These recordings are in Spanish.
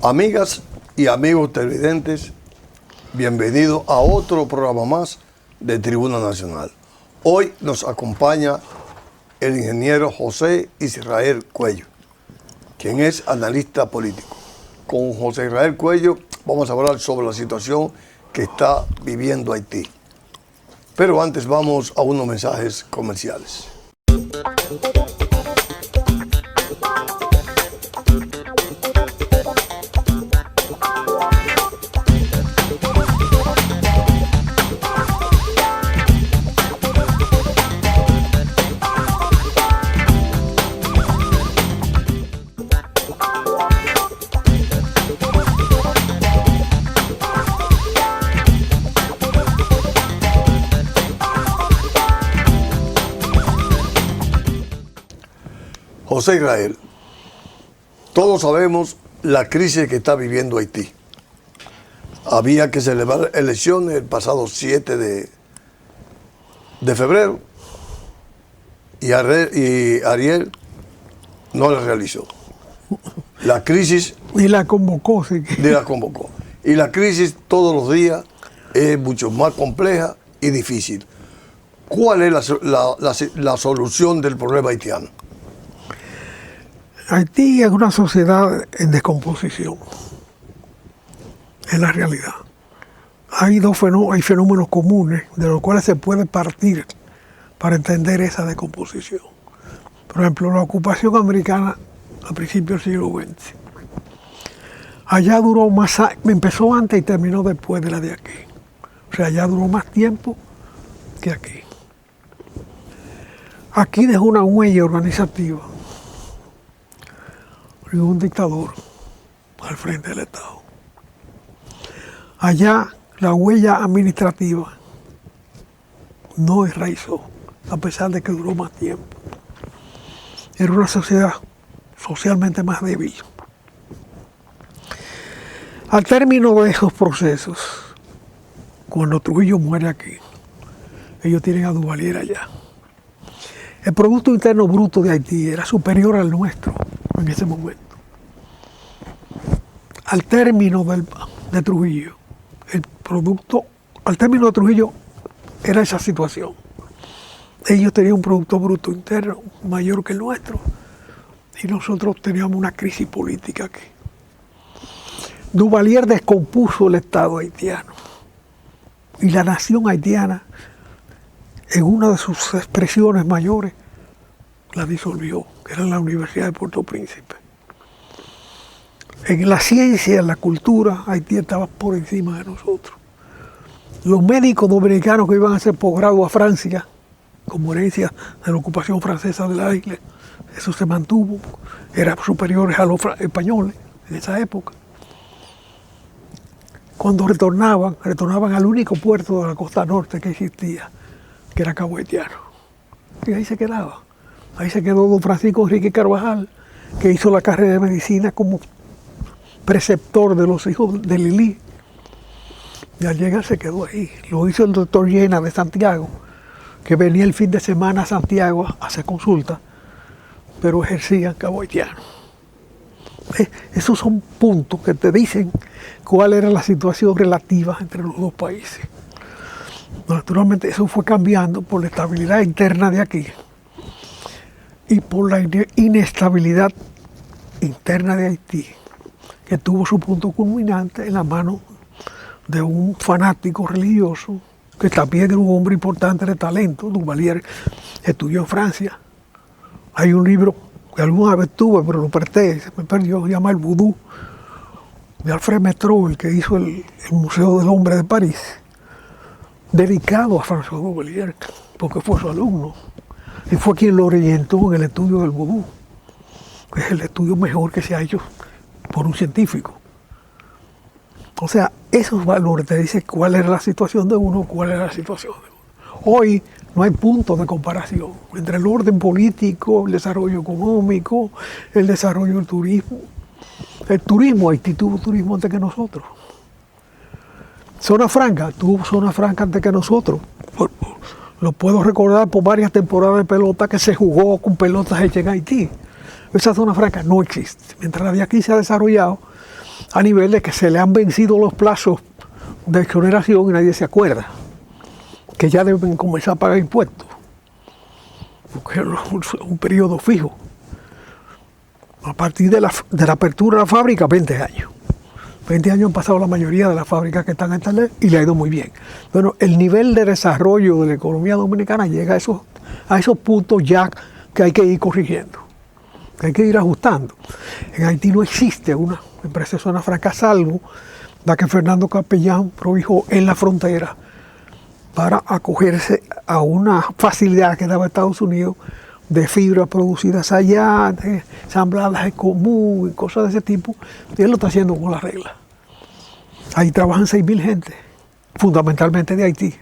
Amigas y amigos televidentes, bienvenidos a otro programa más de Tribuna Nacional. Hoy nos acompaña el ingeniero José Israel Cuello, quien es analista político. Con José Israel Cuello vamos a hablar sobre la situación que está viviendo Haití. Pero antes vamos a unos mensajes comerciales. José Israel, todos sabemos la crisis que está viviendo Haití. Había que celebrar elecciones el pasado 7 de febrero y Ariel no la realizó. La crisis... Y la convocó, sí. La convocó. Y la crisis todos los días es mucho más compleja y difícil. ¿Cuál es la solución del problema haitiano? Haití es una sociedad en descomposición, es la realidad. Hay fenómenos comunes de los cuales se puede partir para entender esa descomposición. Por ejemplo, la ocupación americana a principios del siglo XX. Allá duró más, empezó antes y terminó después de la de aquí. O sea, allá duró más tiempo que aquí. Aquí dejó una huella organizativa y un dictador al frente del Estado. Allá la huella administrativa no enraizó, a pesar de que duró más tiempo. Era una sociedad socialmente más débil. Al término de esos procesos, cuando Trujillo muere aquí, ellos tienen a Duvalier allá. El Producto Interno Bruto de Haití era superior al nuestro en ese momento. Al término de Trujillo, al término de Trujillo era esa situación. Ellos tenían un Producto Bruto Interno mayor que el nuestro y nosotros teníamos una crisis política aquí. Duvalier descompuso el Estado haitiano y la nación haitiana, en una de sus expresiones mayores, la disolvió, que era la Universidad de Puerto Príncipe. En la ciencia, en la cultura, Haití estaba por encima de nosotros. Los médicos dominicanos que iban a hacer posgrado a Francia, como herencia de la ocupación francesa de la isla, eso se mantuvo, eran superiores a los españoles en esa época. Cuando retornaban al único puerto de la costa norte que existía, que era Cabo Haitiano. Y ahí se quedaba. Ahí se quedó don Francisco Enrique Carvajal, que hizo la carrera de medicina como preceptor de los hijos de Lili. Y al llegar se quedó ahí. Lo hizo el doctor Llena de Santiago, que venía el fin de semana a Santiago a hacer consulta, pero ejercía en Cabo Haitiano. Esos son puntos que te dicen cuál era la situación relativa entre los dos países. Naturalmente eso fue cambiando por la estabilidad interna de aquí y por la inestabilidad interna de Haití, que tuvo su punto culminante en la mano de un fanático religioso, que también era un hombre importante de talento. Duvalier estudió en Francia. Hay un libro que alguna vez tuve, pero lo presté, se me perdió, se llama El Vudú, de Alfred Métraux, el que hizo el Museo del Hombre de París, dedicado a François Duvalier, porque fue su alumno, y fue quien lo orientó en el estudio del vudú, que es el estudio mejor que se ha hecho por un científico. O sea, esos valores te dicen cuál era la situación de uno, cuál era la situación de uno. Hoy no hay punto de comparación entre el orden político, el desarrollo económico, el desarrollo del turismo. El turismo, Haití tuvo turismo antes que nosotros. Zona Franca tuvo Zona Franca antes que nosotros. Lo puedo recordar por varias temporadas de pelota que se jugó con pelotas hechas en Haití. Esa Zona Franca no existe. Mientras la de aquí se ha desarrollado a nivel de que se le han vencido los plazos de exoneración y nadie se acuerda que ya deben comenzar a pagar impuestos, porque es un periodo fijo. A partir de la apertura de la fábrica, 20 años. 20 años han pasado la mayoría de las fábricas que están en esta ley y le ha ido muy bien. Bueno, el nivel de desarrollo de la economía dominicana llega a esos puntos ya que hay que ir corrigiendo, que hay que ir ajustando. En Haití no existe una empresa de Zona Franca, salvo la que Fernando Capellán proveyó en la frontera para acogerse a una facilidad que daba Estados Unidos de fibras producidas allá, de ensambladas en común y cosas de ese tipo, y él lo está haciendo con la regla. Ahí trabajan 6.000 gente, fundamentalmente de Haití.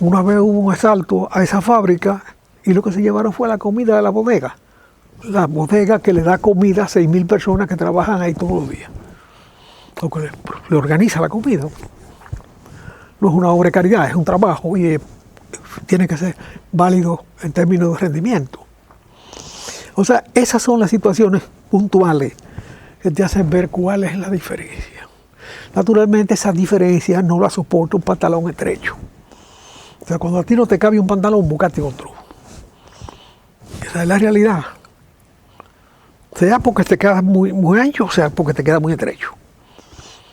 Una vez hubo un asalto a esa fábrica y lo que se llevaron fue la comida de la bodega. La bodega que le da comida a 6.000 personas que trabajan ahí todos los días. Lo que le organiza la comida. No es una obra de caridad, es un trabajo y tiene que ser válido en términos de rendimiento. O sea, esas son las situaciones puntuales que te hacen ver cuál es la diferencia. Naturalmente, esa diferencia no la soporta un pantalón estrecho. O sea, cuando a ti no te cabe un pantalón, búscate otro. Esa es la realidad. Sea porque te queda muy, muy ancho, o sea porque te queda muy estrecho.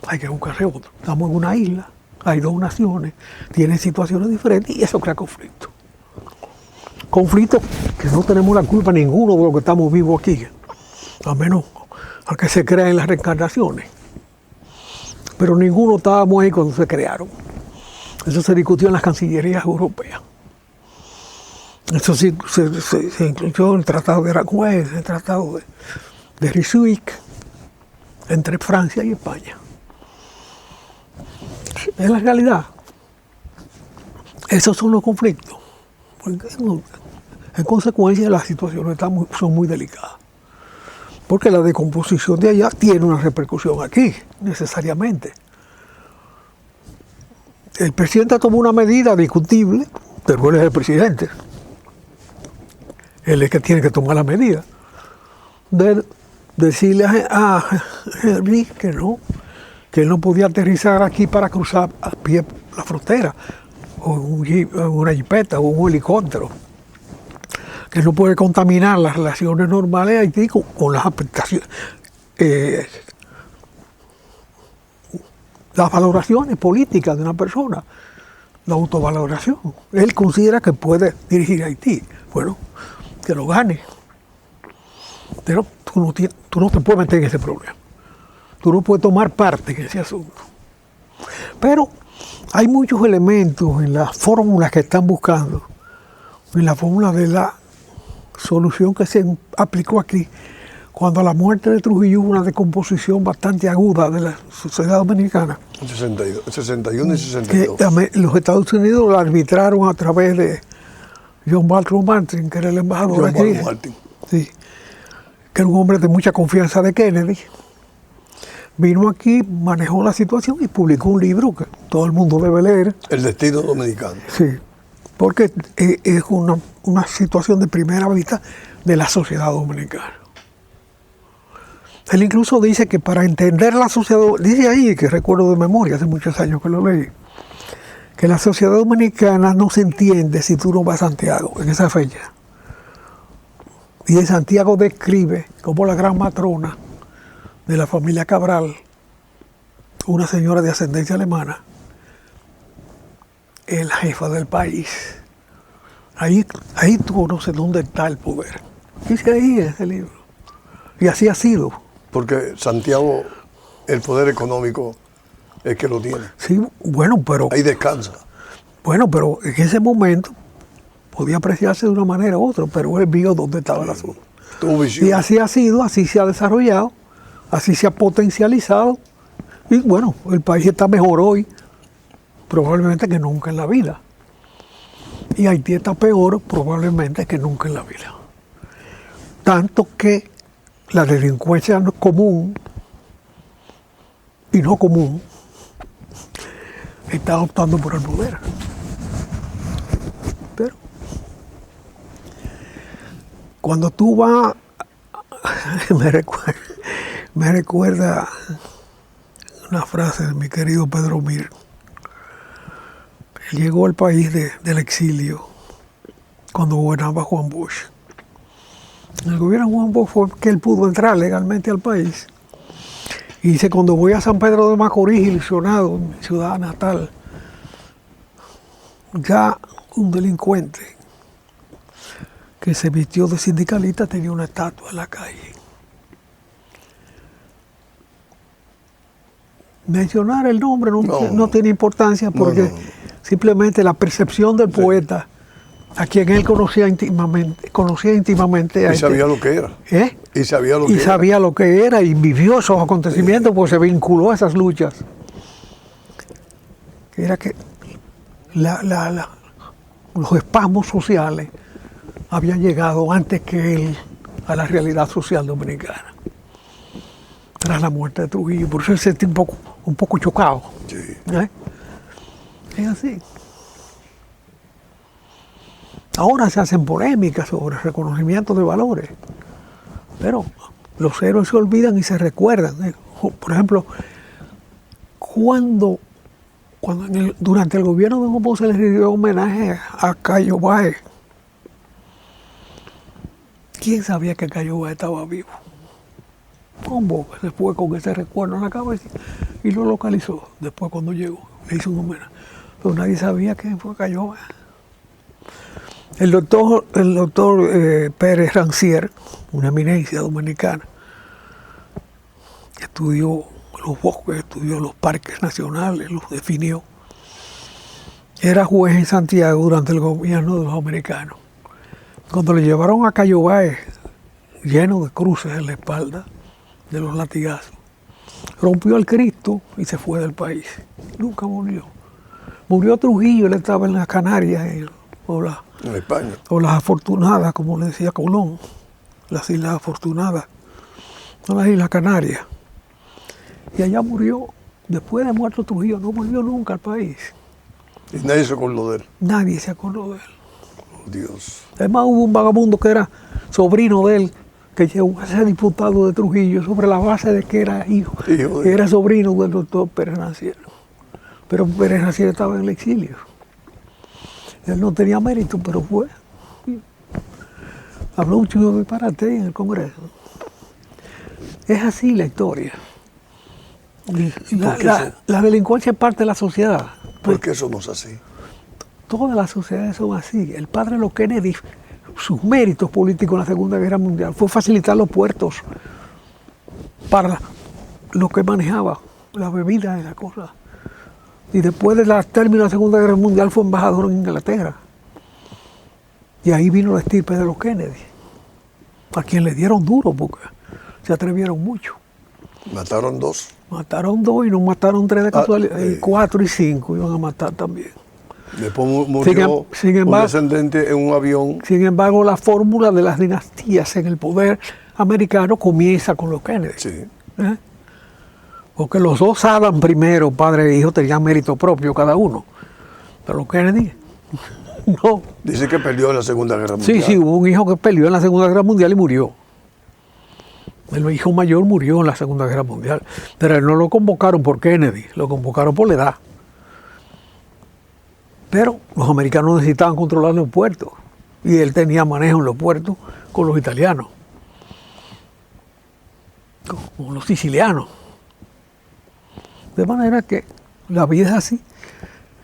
Hay que buscarse otro. Estamos en una isla, hay dos naciones, tienen situaciones diferentes y eso crea conflicto. Conflicto que no tenemos la culpa ninguno de los que estamos vivos aquí, al menos al que se crea en las reencarnaciones. Pero ninguno estábamos ahí cuando se crearon. Eso se discutió en las cancillerías europeas. Eso sí, se incluyó en el Tratado de Aranjuez, el Tratado de Ryswick, entre Francia y España. Es la realidad. Esos son los conflictos. En consecuencia, las situaciones son muy delicadas. Porque la decomposición de allá tiene una repercusión aquí, necesariamente. El presidente tomó una medida discutible, pero él es el presidente. Él es el que tiene que tomar la medida. De decirle a Henry que él no podía aterrizar aquí para cruzar a pie la frontera, o una jipeta, o un helicóptero. Que no puede contaminar las relaciones normales de Haití con las afectaciones, las valoraciones políticas de una persona, la autovaloración. Él considera que puede dirigir a Haití. Bueno, que lo gane. Pero tú no te puedes meter en ese problema. Tú no puedes tomar parte en ese asunto. Pero hay muchos elementos en las fórmulas que están buscando, en la fórmula de la solución que se aplicó aquí, cuando a la muerte de Trujillo hubo una decomposición bastante aguda de la sociedad dominicana. 61 y 62. Que los Estados Unidos lo arbitraron a través de John Baltimore Martin, que era el embajador aquí. Sí, que era un hombre de mucha confianza de Kennedy. Vino aquí, manejó la situación y publicó un libro que todo el mundo debe leer. El destino dominicano. Sí, porque es una situación de primera vista de la sociedad dominicana. Él incluso dice que para entender la sociedad, dice ahí, que recuerdo de memoria, hace muchos años que lo leí, que la sociedad dominicana no se entiende si tú no vas a Santiago en esa fecha. Y en Santiago describe como la gran matrona de la familia Cabral, una señora de ascendencia alemana, es la jefa del país. Ahí tú conoces dónde está el poder. Dice ahí en ese libro. Y así ha sido. Porque Santiago, el poder económico es que lo tiene. Sí, bueno, pero... Ahí descansa. Bueno, pero en ese momento podía apreciarse de una manera u otra, pero él vio dónde estaba el asunto. Tu visión. Y así ha sido, así se ha desarrollado, así se ha potencializado. Y bueno, el país está mejor hoy probablemente que nunca en la vida. Y Haití está peor probablemente que nunca en la vida. Tanto que la delincuencia común y no común está optando por el poder. Pero cuando tú vas, me recuerda una frase de mi querido Pedro Mir. Él llegó al país del exilio cuando gobernaba Juan Bosch. El gobierno de Juan Bosch fue que él pudo entrar legalmente al país. Y dice, cuando voy a San Pedro de Macorís, ilusionado, mi ciudad natal, ya un delincuente que se vistió de sindicalista tenía una estatua en la calle. Mencionar el nombre no tiene importancia porque simplemente la percepción del poeta, a quien él conocía íntimamente. Y sabía lo que era. Y sabía lo que era. Sabía lo que era y vivió esos acontecimientos porque se vinculó a esas luchas. Era que los espasmos sociales habían llegado antes que él a la realidad social dominicana. Tras la muerte de Trujillo, por eso él se sentía un poco chocado. Sí. Es así. Ahora se hacen polémicas sobre reconocimiento de valores, pero los héroes se olvidan y se recuerdan. Por ejemplo, durante el gobierno de Juan se le rindió homenaje a Cayo Báez. ¿Quién sabía que Cayo Báez estaba vivo? Juan Bosch se fue con ese recuerdo en la cabeza y lo localizó después cuando llegó, le hizo un homenaje. Pero nadie sabía quién fue Cayo Báez. El doctor Pérez Rancière, una eminencia dominicana, estudió los bosques, estudió los parques nacionales, los definió. Era juez en Santiago durante el gobierno de los americanos. Cuando le llevaron a Cayo Báez, lleno de cruces en la espalda, de los latigazos, rompió el Cristo y se fue del país. Nunca murió. Murió Trujillo, él estaba en las Canarias, en España. O las Afortunadas, como le decía Colón, las Islas Afortunadas, son las Islas Canarias. Y allá murió, después de muerto Trujillo, no volvió nunca al país. Y nadie se acordó de él. Nadie se acordó de él. Oh, Dios. Además hubo un vagabundo que era sobrino de él, que llegó a ser diputado de Trujillo sobre la base de que era hijo que era sobrino del doctor Pérez Rancière. Pero Pérez Rancière estaba en el exilio. Él no tenía mérito, pero fue. Habló un chico de disparate en el Congreso. Es así la historia. La delincuencia es parte de la sociedad. ¿Por qué somos así? Todas las sociedades son así. El padre de los Kennedy, sus méritos políticos en la Segunda Guerra Mundial fue facilitar los puertos para lo que manejaba, la bebida y la cosa. Y después del término de la Segunda Guerra Mundial fue embajador en Inglaterra. Y ahí vino la estirpe de los Kennedy, a quien le dieron duro porque se atrevieron mucho. Mataron 2. Mataron 2 y no mataron 3 de casualidad. Y 4 y 5 iban a matar también. Después murió un descendente en un avión. Sin embargo, la fórmula de las dinastías en el poder americano comienza con los Kennedy. Sí. Porque los dos Adams primero, padre e hijo, tenían mérito propio cada uno. Pero los Kennedy, no. Dice que perdió en la Segunda Guerra Mundial. Sí, hubo un hijo que peleó en la Segunda Guerra Mundial y murió. El hijo mayor murió en la Segunda Guerra Mundial. Pero él no lo convocaron por Kennedy, lo convocaron por la edad. Pero los americanos necesitaban controlar los puertos. Y él tenía manejo en los puertos con los italianos, con los sicilianos. De manera que la vida es así.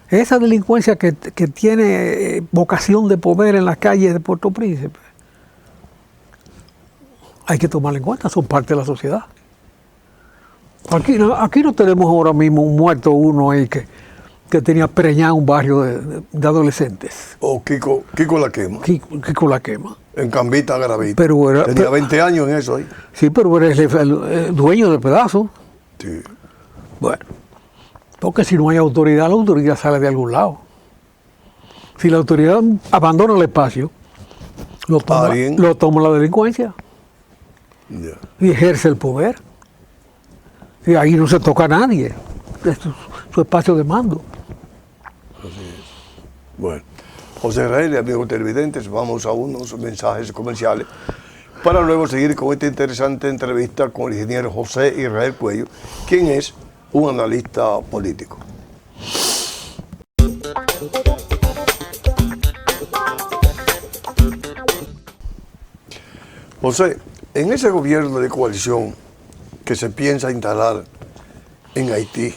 Esa delincuencia que tiene vocación de poder en las calles de Puerto Príncipe, hay que tomarla en cuenta, son parte de la sociedad. Aquí no tenemos ahora mismo un muerto uno ahí que tenía preñado un barrio de adolescentes. O Kiko la Quema. Kiko la Quema. En Cambita, Garavita. Pero tenía 20 años en eso ahí. Sí, pero era el dueño del pedazo. Sí. Bueno, Porque si no hay autoridad, la autoridad sale de algún lado. Si la autoridad abandona el espacio, lo toma la delincuencia y ejerce el poder. Y ahí no se toca a nadie. Es su espacio de mando. Así es. Bueno, José Israel y amigos televidentes, vamos a unos mensajes comerciales para luego seguir con esta interesante entrevista con el ingeniero José Israel Cuello, quien es un analista político. José, en ese gobierno de coalición que se piensa instalar en Haití,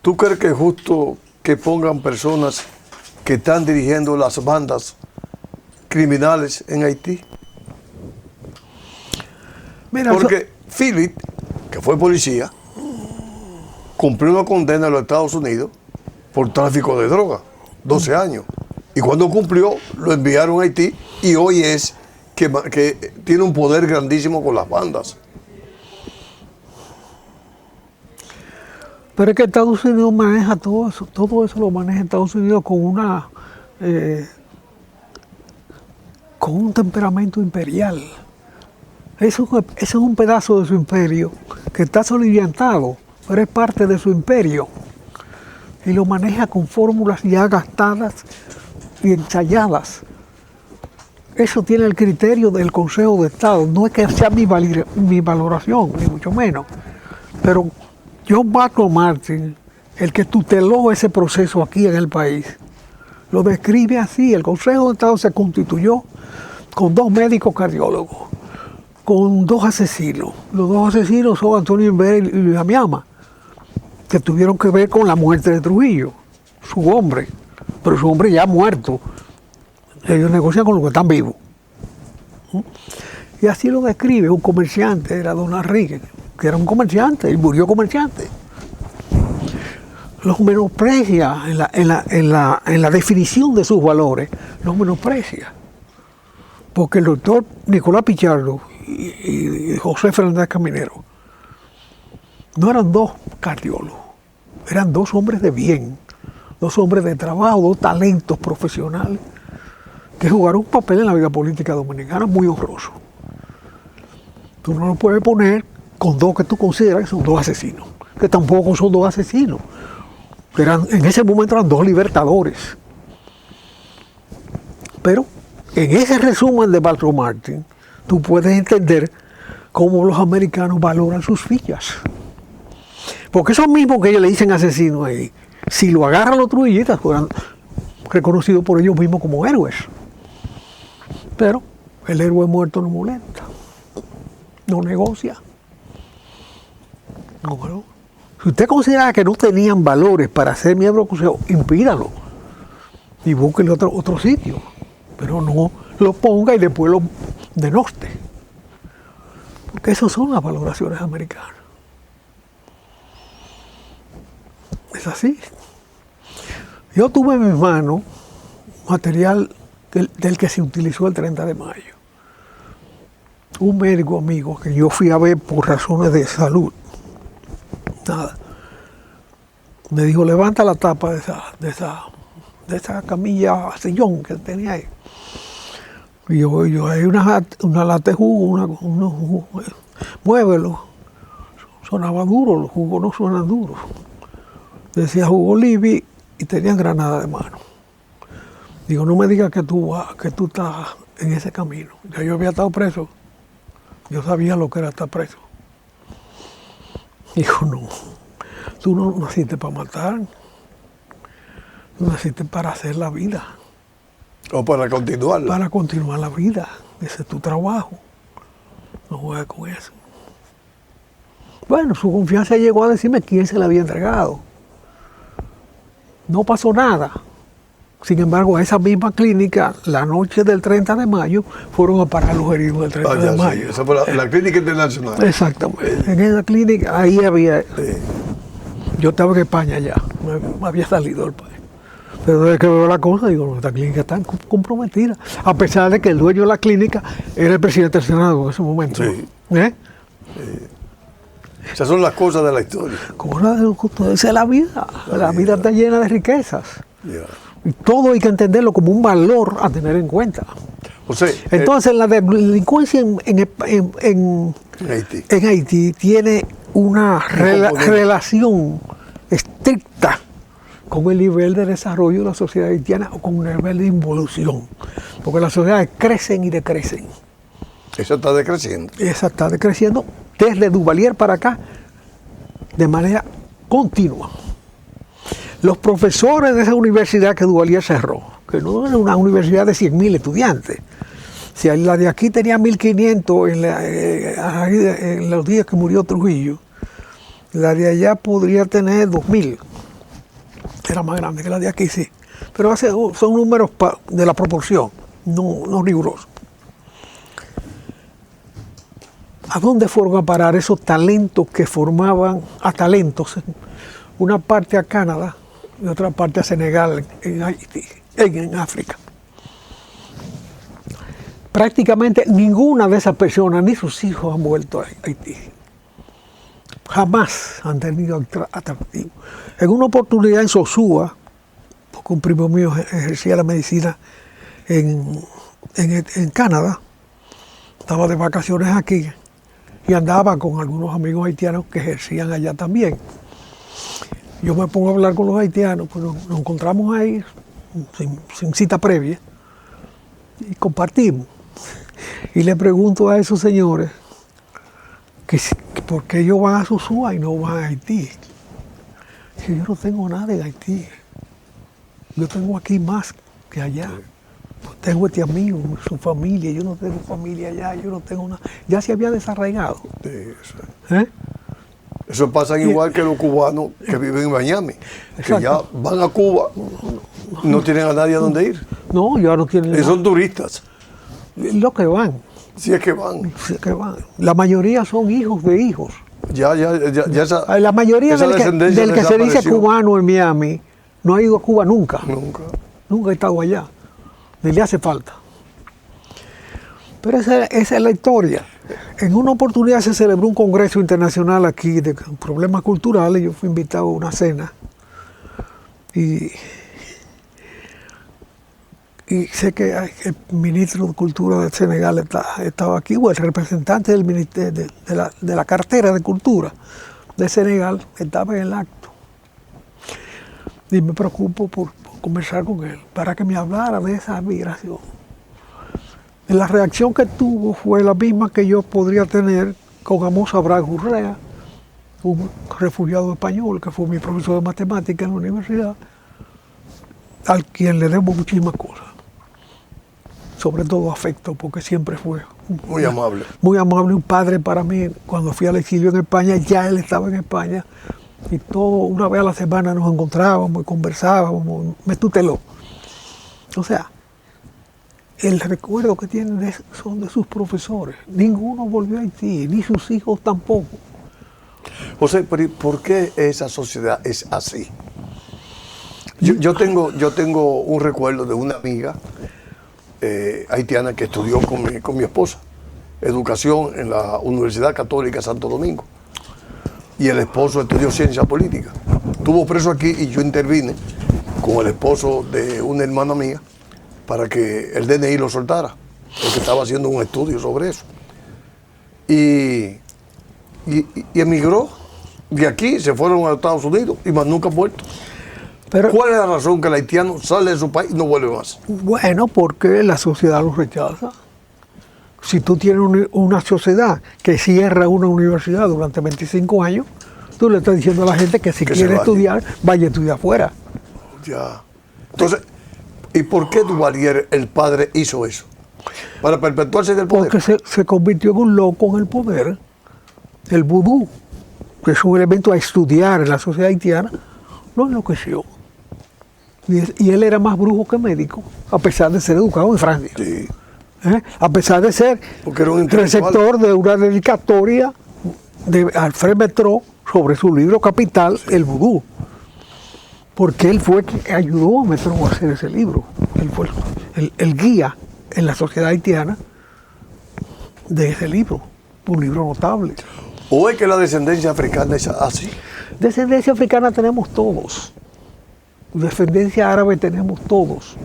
¿tú crees que es justo que pongan personas que están dirigiendo las bandas criminales en Haití? Mira, porque Philip, que fue policía, cumplió una condena en los Estados Unidos por tráfico de droga, 12 años. Y cuando cumplió, lo enviaron a Haití y hoy es que tiene un poder grandísimo con las bandas. Pero es que Estados Unidos maneja todo eso lo maneja Estados Unidos con un temperamento imperial. Eso es un pedazo de su imperio que está soliviantado, pero es parte de su imperio. Y lo maneja con fórmulas ya gastadas y ensayadas. Eso tiene el criterio del Consejo de Estado. No es que sea mi valoración, ni mucho menos. Pero John Martin, el que tuteló ese proceso aquí en el país, lo describe así. El Consejo de Estado se constituyó con 2 médicos cardiólogos, con 2 asesinos. Los 2 asesinos son Antonio Inver y Luis Amiama, que tuvieron que ver con la muerte de Trujillo, su hombre, pero su hombre ya muerto. Ellos negocian con los que están vivos. Y así lo describe un comerciante, era don Enrique, que era un comerciante, y murió comerciante. Los menosprecia en la definición de sus valores, los menosprecia. Porque el doctor Nicolás Pichardo y José Fernández Caminero no eran 2 cardiólogos, eran 2 hombres de bien, 2 hombres de trabajo, 2 talentos profesionales que jugaron un papel en la vida política dominicana muy honroso. Tú no lo puedes poner con 2 que tú consideras que son 2 asesinos, que tampoco son 2 asesinos. En ese momento eran 2 libertadores. Pero en ese resumen de Baltro Martin, tú puedes entender cómo los americanos valoran sus fichas. Porque esos mismos que ellos le dicen asesinos ahí, si lo agarran los trujillistas, fueran reconocidos por ellos mismos como héroes. Pero el héroe muerto no molesta, no negocia. No. Si usted considera que no tenían valores para ser miembro del Consejo, impídalo y búsquele otro sitio. Pero no lo ponga y después lo denoste. Porque esas son las valoraciones americanas. Es así. Yo tuve en mis manos material del que se utilizó el 30 de mayo. Un médico amigo que yo fui a ver por razones de salud. Nada. Me dijo, levanta la tapa de esa camilla sillón que tenía ahí. Y yo hay una lata de jugo, unos jugos, muévelo. Sonaba duro, los jugos no suenan duros. Decía jugo Libby y tenían granada de mano. Digo, no me digas que tú estás en ese camino. Ya yo había estado preso. Yo sabía lo que era estar preso. Dijo, no, tú no naciste para matar. Tú naciste para hacer la vida. O para continuarla. Para continuar la vida. Ese es tu trabajo. No juegues con eso. Bueno, su confianza llegó a decirme quién se la había entregado. No pasó nada. Sin embargo, a esa misma clínica, la noche del 30 de mayo, fueron a parar los heridos del 30 de mayo. Sí. Esa fue la clínica internacional. Exactamente. En esa clínica, ahí había... Yo estaba en España ya, me había salido del país. Pero desde que veo la cosa, digo, esta clínica está comprometida. A pesar de que el dueño de la clínica era el presidente del Senado en ese momento. Sí. Esas son las cosas de la historia. Esa es la vida. La vida está llena de riquezas. Ya. Y todo hay que entenderlo como un valor a tener en cuenta. José, Entonces, la delincuencia en Haití tiene una relación estricta con el nivel de desarrollo de la sociedad haitiana o con el nivel de involución. Porque las sociedades crecen y decrecen. Eso está decreciendo. Esa está decreciendo desde Duvalier para acá de manera continua. Los profesores de esa universidad que Duvalier cerró, que no era una universidad de 100.000 estudiantes, si la de aquí tenía 1.500 en los días que murió Trujillo, la de allá podría tener 2.000. Era más grande que la de aquí, sí. Pero son números de la proporción, no rigurosos. ¿A dónde fueron a parar esos talentos que formaban a talentos? Una parte a Canadá y otra parte a Senegal, en Haití, en África. Prácticamente ninguna de esas personas ni sus hijos han vuelto a Haití. Jamás han tenido atractivo. En una oportunidad en Sosúa, porque un primo mío ejercía la medicina en Canadá, estaba de vacaciones aquí y andaba con algunos amigos haitianos que ejercían allá también. Yo me pongo a hablar con los haitianos, pues nos encontramos ahí sin cita previa y compartimos. Y le pregunto a esos señores que por qué ellos van a Sosúa y no van a Haití. Dice, yo no tengo nada en Haití. Yo tengo aquí más que allá. Pues tengo este amigo, su familia, yo no tengo familia allá, yo no tengo nada. Ya se había desarraigado. Sí, eso pasa igual que los cubanos que viven en Miami, que ya van a Cuba, no tienen a nadie a dónde ir. No, ya no tienen nada. Son turistas. Lo que van. Si es que van. Sí, que van. La mayoría son hijos de hijos. Ya la mayoría del que se dice cubano en Miami no ha ido a Cuba nunca. Nunca ha estado allá. Ni le hace falta. Pero esa es la historia. En una oportunidad se celebró un congreso internacional aquí de problemas culturales. Yo fui invitado a una cena. Y sé que el ministro de Cultura de Senegal estaba aquí, o el representante del ministerio de la cartera de Cultura de Senegal estaba en el acto. Y me preocupo por conversar con él, para que me hablara de esa migración. Y la reacción que tuvo fue la misma que yo podría tener con Amos Abraham Urrea, un refugiado español que fue mi profesor de matemáticas en la universidad, al quien le debo muchísimas cosas. Sobre todo afecto, porque siempre fue muy amable. Muy amable, un padre para mí. Cuando fui al exilio en España, ya él estaba en España. Y una vez a la semana nos encontrábamos y conversábamos, me tuteló. O sea, el recuerdo que tienen son de sus profesores. Ninguno volvió a Haití, ni sus hijos tampoco. José, ¿por qué esa sociedad es así? Yo tengo un recuerdo de una amiga haitiana que estudió con mi esposa educación en la Universidad Católica Santo Domingo. Y el esposo estudió ciencia política. Estuvo preso aquí y yo intervine con el esposo de una hermana mía para que el DNI lo soltara, porque estaba haciendo un estudio sobre eso. Y emigró de aquí, se fueron a Estados Unidos y más nunca ha vuelto. Pero, ¿cuál es la razón que el haitiano sale de su país y no vuelve más? Bueno, porque la sociedad los rechaza. Si tú tienes una sociedad que cierra una universidad durante 25 años, tú le estás diciendo a la gente que si quiere estudiar, vaya a estudiar afuera. Ya. Entonces, ¿y por qué Duvalier, el padre, hizo eso? ¿Para perpetuarse en el poder? Porque se convirtió en un loco en el poder. El vudú, que es un elemento a estudiar en la sociedad haitiana, lo enloqueció. Y él era más brujo que médico, a pesar de ser educado en Francia. Sí. A pesar de ser receptor de una dedicatoria de Alfred Métraux sobre su libro Capital, sí. El vudú. Porque él fue quien ayudó a Métraux a hacer ese libro. Él fue el guía en la sociedad haitiana de ese libro. Un libro notable. ¿O es que la descendencia africana es así? Descendencia africana tenemos todos. Descendencia árabe tenemos todos.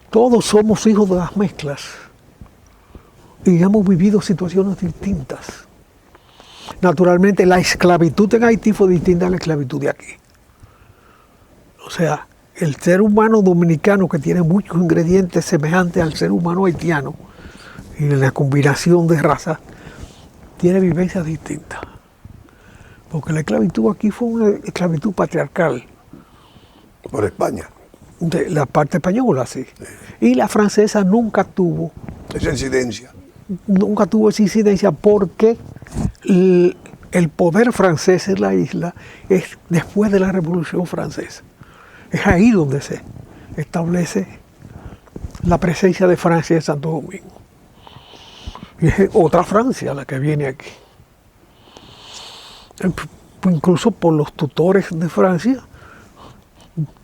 Todos somos hijos de las mezclas. Y hemos vivido situaciones distintas. Naturalmente, la esclavitud en Haití fue distinta a la esclavitud de aquí. O sea, el ser humano dominicano, que tiene muchos ingredientes semejantes al ser humano haitiano, y en la combinación de razas, tiene vivencias distintas. Porque la esclavitud aquí fue una esclavitud patriarcal. Por España. De la parte española, sí. Y la francesa nunca tuvo Esa incidencia. esa incidencia porque el poder francés en la isla es después de la Revolución Francesa. Es ahí donde se establece la presencia de Francia en Santo Domingo. Y es otra Francia la que viene aquí. Incluso por los tutores de Francia,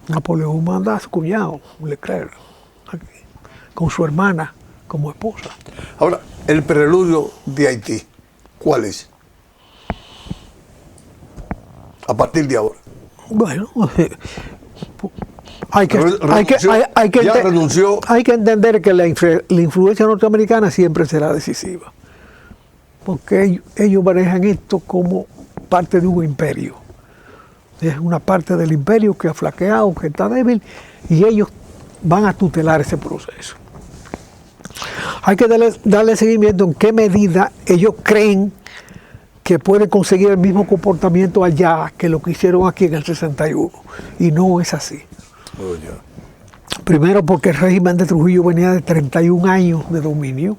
Napoleón manda a su cuñado, Leclerc, aquí, con su hermana como esposa. Ahora, el preludio de Haití, ¿cuál es? A partir de ahora. Bueno, renunció. Hay que entender que la influencia norteamericana siempre será decisiva, porque ellos manejan esto como parte de un imperio. Es una parte del imperio que ha flaqueado, que está débil, y ellos van a tutelar ese proceso. Hay que darle seguimiento en qué medida ellos creen que pueden conseguir el mismo comportamiento allá que lo que hicieron aquí en el 61. Y no es así. Oh, yeah. Primero porque el régimen de Trujillo venía de 31 años de dominio,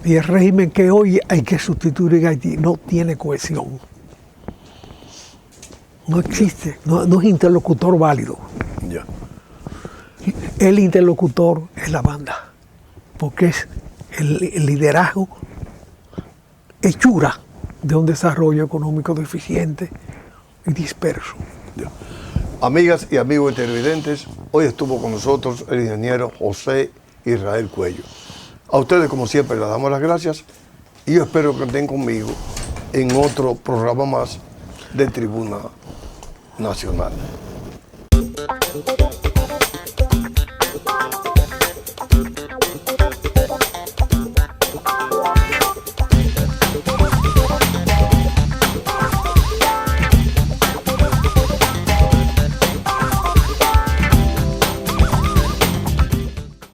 y el régimen que hoy hay que sustituir en Haití no tiene cohesión. No existe, no es interlocutor válido. Yeah. El interlocutor es la banda, porque es el liderazgo hechura de un desarrollo económico deficiente y disperso. Yeah. Amigas y amigos televidentes, hoy estuvo con nosotros el ingeniero José Israel Cuello. A ustedes, como siempre, les damos las gracias y yo espero que estén conmigo en otro programa más de Tribuna Nacional.